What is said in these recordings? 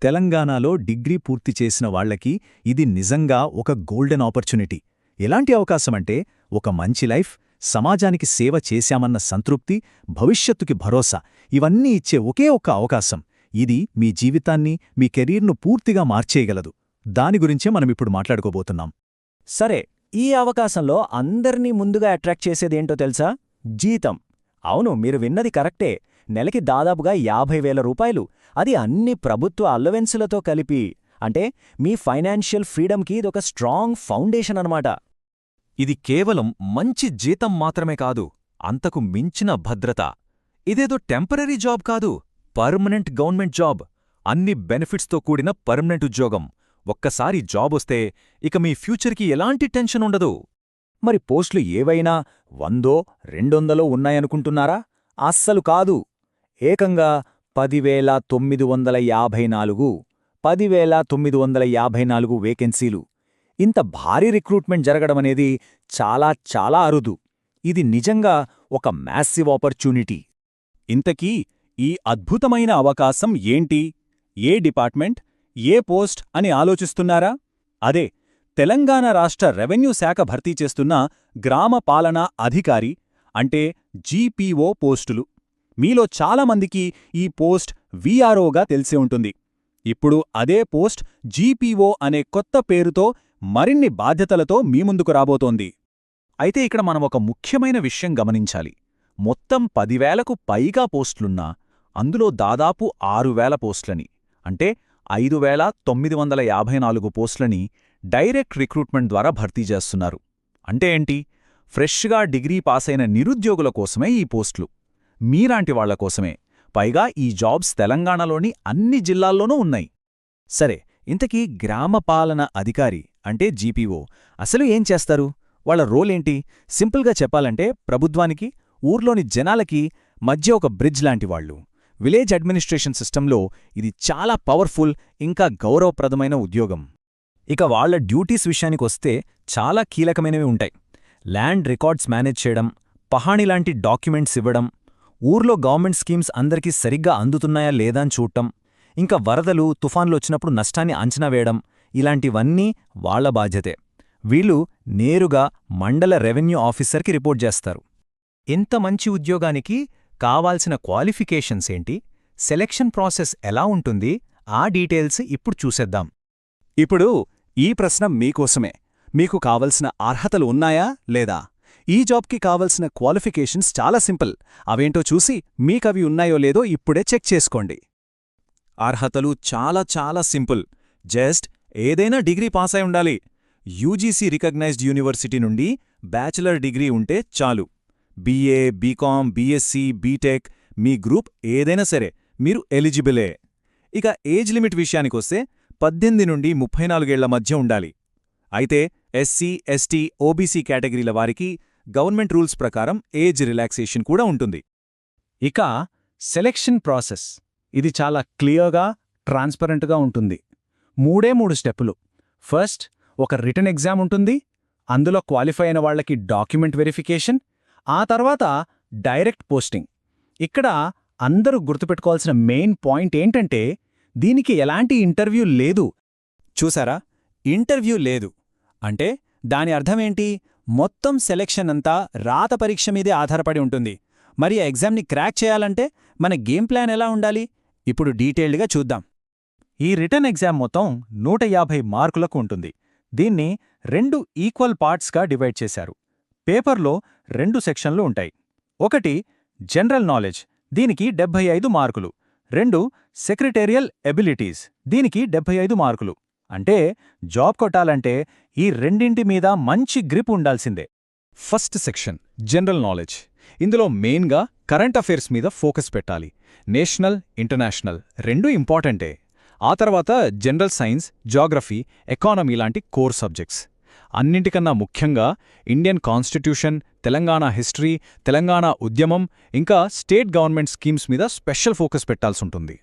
తెలంగాణలో డిగ్రీ పూర్తి చేసిన వాళ్లకి ఇది నిజంగా ఒక గోల్డెన్ ఆపర్చునిటీ. ఎలాంటి అవకాశమంటే, ఒక మంచి లైఫ్, సమాజానికి సేవ చేశామన్న సంతృప్తి, భవిష్యత్తుకి భరోసా ఇవన్నీ ఇచ్చే ఒకే ఒక్క అవకాశం. ఇది మీ జీవితాన్ని, మీ కెరీర్ను పూర్తిగా మార్చేయగలదు. దాని గురించే మనమిప్పుడు మాట్లాడుకోబోతున్నాం. సరే, ఈ అవకాశంలో అందర్నీ ముందుగా అట్రాక్ట్ చేసేదేంటో తెలుసా? జీతం. అవును, మీరు విన్నది కరెక్టే. నెలకి దాదాపుగా 50,000 రూపాయలు. అది అన్ని ప్రభుత్వ అలవెన్సులతో కలిపి. అంటే మీ ఫైనాన్షియల్ ఫ్రీడమ్కి ఇదొక స్ట్రాంగ్ ఫౌండేషన్ అనమాట. ఇది కేవలం మంచి జీతం మాత్రమే కాదు, అంతకు మించిన భద్రత. ఇదేదో టెంపరరీ జాబ్ కాదు, పర్మనెంట్ గవర్నమెంట్ జాబ్. అన్ని బెనిఫిట్స్తో కూడిన పర్మనెంట్ ఉద్యోగం. ఒక్కసారి జాబొస్తే ఇక మీ ఫ్యూచర్కి ఎలాంటి టెన్షన్ ఉండదు. మరి పోస్టులు ఏవైనా 100, 200 ఉన్నాయనుకుంటున్నారా? అస్సలు కాదు. ఏకంగా 10,954 10,954 వేకెన్సీలు. ఇంత భారీ రిక్రూట్మెంట్ జరగడమనేది చాలా చాలా అరుదు. ఇది నిజంగా ఒక మ్యాసివ్ ఆపర్చునిటీ. ఇంతకీ ఈ అద్భుతమైన అవకాశం ఏంటి? ఏ డిపార్ట్మెంట్, ఏ పోస్ట్ అని ఆలోచిస్తున్నారా? అదే తెలంగాణ రాష్ట్ర రెవెన్యూ శాఖ భర్తీ చేస్తున్న గ్రామ పాలనా అధికారి, అంటే జీపీఓ పోస్టులు. మీలో చాలామందికి ఈ పోస్ట్ వీఆర్ఓగా తెలిసే ఉంటుంది. ఇప్పుడు అదే పోస్ట్ జీపీఓ అనే కొత్త పేరుతో, మరిన్ని బాధ్యతలతో మీ ముందుకు రాబోతోంది. అయితే ఇక్కడ మనం ఒక ముఖ్యమైన విషయం గమనించాలి. మొత్తం 10,000కు పైగా పోస్టులున్నా అందులో దాదాపు 6,000 పోస్టులని, అంటే 5,954 పోస్టులని డైరెక్ట్ రిక్రూట్మెంట్ ద్వారా భర్తీ చేస్తున్నారు. అంటే ఏంటి? ఫ్రెష్గా డిగ్రీ పాసైన నిరుద్యోగుల కోసమే ఈ పోస్టులు, మీలాంటి వాళ్ల కోసమే. పైగా ఈ జాబ్స్ తెలంగాణలోని అన్ని జిల్లాల్లోనూ ఉన్నాయి. సరే, ఇంతకీ గ్రామ పాలన అధికారి అంటే జీపీఓ అసలు ఏం చేస్తారు? వాళ్ళ రోలేంటి? సింపుల్గా చెప్పాలంటే, ప్రభుత్వానికి, ఊర్లోని జనాలకి మధ్య ఒక బ్రిడ్జ్ లాంటి వాళ్ళు. విలేజ్ అడ్మినిస్ట్రేషన్ సిస్టంలో ఇది చాలా పవర్ఫుల్, ఇంకా గౌరవప్రదమైన ఉద్యోగం. ఇక వాళ్ల డ్యూటీస్ విషయానికొస్తే చాలా కీలకమైనవి ఉంటాయి. ల్యాండ్ రికార్డ్స్ మేనేజ్ చేయడం, పహాణిలాంటి డాక్యుమెంట్స్ ఇవ్వడం, ఊర్లో గవర్నమెంట్ స్కీమ్స్ అందరికీ సరిగ్గా అందుతున్నాయా లేదా అని చూడటం, ఇంకా వరదలు, తుఫాన్లొచ్చినప్పుడు నష్టాన్ని అంచనా వేయడం, ఇలాంటివన్నీ వాళ్ల బాధ్యతే. వీళ్ళు నేరుగా మండల రెవెన్యూ ఆఫీసర్కి రిపోర్ట్ చేస్తారు. ఇంత మంచి ఉద్యోగానికి కావాల్సిన క్వాలిఫికేషన్స్ ఏంటి? సెలెక్షన్ ప్రాసెస్ ఎలా ఉంటుంది? ఆ డీటెయిల్స్ ఇప్పుడు చూసేద్దాం. ఇప్పుడు ఈ ప్రశ్న మీకోసమే. మీకు కావలసిన అర్హతలు ఉన్నాయా లేదా? ఈ జాబ్కి కావలసిన క్వాలిఫికేషన్స్ చాలా సింపుల్. అవేంటో చూసి మీకవి ఉన్నాయో లేదో ఇప్పుడే చెక్ చేసుకోండి. అర్హతలు చాలా చాలా సింపుల్. జస్ట్ ఏదైనా డిగ్రీ పాసై ఉండాలి. యూజీసీ రికగ్నైజ్డ్ యూనివర్సిటీ నుండి బ్యాచిలర్ డిగ్రీ ఉంటే చాలు. బీఏ, బీకాం, బీఎస్సీ, బీటెక్, మీ గ్రూప్ ఏదైనా సరే మీరు ఎలిజిబులే. ఇక ఏజ్ లిమిట్ విషయానికొస్తే 18 నుండి 34 ఏళ్ల మధ్య ఉండాలి. అయితే ఎస్సీ, ఎస్టీ, ఓబీసీ కేటగిరీల వారికి గవర్నమెంట్ రూల్స్ ప్రకారం ఏజ్ రిలాక్సేషన్ కూడా ఉంటుంది. ఇక సెలెక్షన్ ప్రాసెస్, ఇది చాలా క్లియర్గా, ట్రాన్స్పరెంట్గా ఉంటుంది. 3 స్టెప్పులు. ఫస్ట్, ఒక రిటన్ ఎగ్జామ్ ఉంటుంది. అందులో క్వాలిఫై అయిన వాళ్లకి డాక్యుమెంట్ వెరిఫికేషన్. ఆ తర్వాత డైరెక్ట్ పోస్టింగ్. ఇక్కడ అందరూ గుర్తుపెట్టుకోవాల్సిన మెయిన్ పాయింట్ ఏంటంటే, దీనికి ఎలాంటి ఇంటర్వ్యూ లేదు. చూసారా? ఇంటర్వ్యూ లేదు అంటే దాని అర్థమేంటి? మొత్తం సెలెక్షన్ అంతా రాత పరీక్ష మీదే ఆధారపడి ఉంటుంది. మరి ఆ ఎగ్జామ్ని క్రాక్ చేయాలంటే మన గేమ్ ప్లాన్ ఎలా ఉండాలి? ఇప్పుడు డీటెయిల్డ్గా చూద్దాం. ఈ రిటర్న్ ఎగ్జామ్ మొత్తం 150 మార్కులకు ఉంటుంది. దీన్ని 2 ఈక్వల్ పార్ట్స్గా డివైడ్ చేశారు. పేపర్లో 2 సెక్షన్లు ఉంటాయి. ఒకటి జనరల్ నాలెడ్జ్, దీనికి 75 మార్కులు. 2 సెక్రటేరియల్ ఎబిలిటీస్, దీనికి 75 మార్కులు. అంటే జాబ్ కొట్టాలంటే ఈ రెండింటి మీద మంచి గ్రిప్ ఉండాల్సిందే. First section general knowledge. ఇందులో మెయిన్గా కరెంట్ అఫైర్స్ మీద ఫోకస్ పెట్టాలి. నేషనల్, ఇంటర్నేషనల్ రెండూ ఇంపార్టెంటే. ఆ తర్వాత జనరల్ సైన్స్, జాగ్రఫీ, ఎకానమీ లాంటి కోర్ సబ్జెక్ట్స్. అన్నింటికన్నా ముఖ్యంగా Indian constitution, Telangana history, Telangana ఉద్యమం, ఇంకా స్టేట్ గవర్నమెంట్ స్కీమ్స్ మీద స్పెషల్ ఫోకస్ పెట్టాల్సుంటుంది.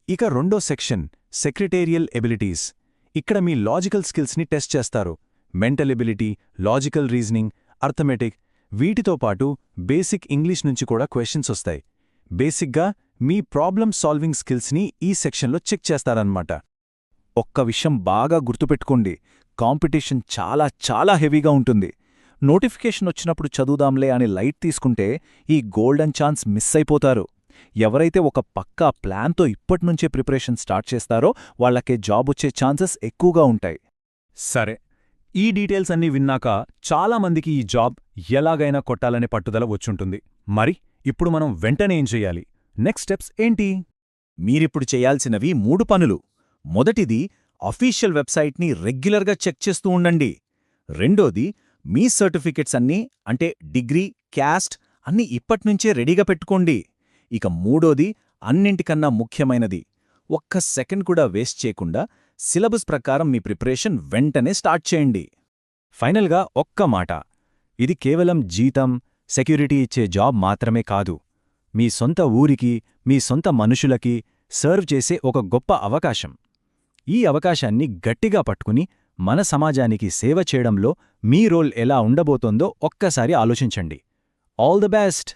ఇక రెండో సెక్షన్ సెక్రటేరియల్ ఎబిలిటీస్. ఇక్కడ మీ లాజికల్ స్కిల్స్ని టెస్ట్ చేస్తారు. Mental ability, logical reasoning, arithmetic, వీటితో పాటు బేసిక్ ఇంగ్లీష్ నుంచి కూడా క్వశ్చన్స్ వస్తాయి. బేసిక్గా మీ ప్రాబ్లమ్ సాల్వింగ్ స్కిల్స్ని ఈ సెక్షన్లో చెక్ చేస్తారన్నమాట. ఒక్క విషయం బాగా గుర్తుపెట్టుకోండి, కాంపిటీషన్ చాలా చాలా హెవీగా ఉంటుంది. నోటిఫికేషన్ వచ్చినప్పుడు చదువుదాంలే అని లైట్ తీసుకుంటే ఈ గోల్డెన్ ఛాన్స్ మిస్ అయిపోతారు. ఎవరైతే ఒక పక్కా ప్లాన్తో ఇప్పటినుంచే ప్రిపరేషన్ స్టార్ట్ చేస్తారో వాళ్లకే జాబ్ వచ్చే ఛాన్సెస్ ఎక్కువగా ఉంటాయి. సరే, ఈ డీటెయిల్స్ అన్నీ విన్నాక చాలామందికి ఈ జాబ్ ఎలాగైనా కొట్టాలనే పట్టుదల వచ్చుంటుంది. మరి ఇప్పుడు మనం వెంటనే ఏం చెయ్యాలి? నెక్స్ట్ స్టెప్స్ ఏంటి? మీరిప్పుడు చేయాల్సినవి 3 పనులు. మొదటిది, అఫీషియల్ వెబ్సైట్ని రెగ్యులర్గా చెక్ చేస్తూ ఉండండి. రెండోది, మీ సర్టిఫికెట్స్ అన్నీ అంటే డిగ్రీ, క్యాస్ట్ అన్నీ ఇప్పట్నుంచే రెడీగా పెట్టుకోండి. ఇక మూడోది, అన్నింటికన్నా ముఖ్యమైనది, ఒక్క సెకండ్ కూడా వేస్ట్ చేయకుండా సిలబస్ ప్రకారం మీ ప్రిపరేషన్ వెంటనే స్టార్ట్ చేయండి. ఫైనల్గా ఒక్క మాట, ఇది కేవలం జీతం, సెక్యూరిటీ ఇచ్చే జాబ్ మాత్రమే కాదు. మీ సొంత ఊరికి, మీ సొంత మనుషులకి సర్వ్ చేసే ఒక గొప్ప అవకాశం. ఈ అవకాశాన్ని గట్టిగా పట్టుకుని మన సమాజానికి సేవ చేయడంలో మీ రోల్ ఎలా ఉండబోతోందో ఒక్కసారి ఆలోచించండి. All the best!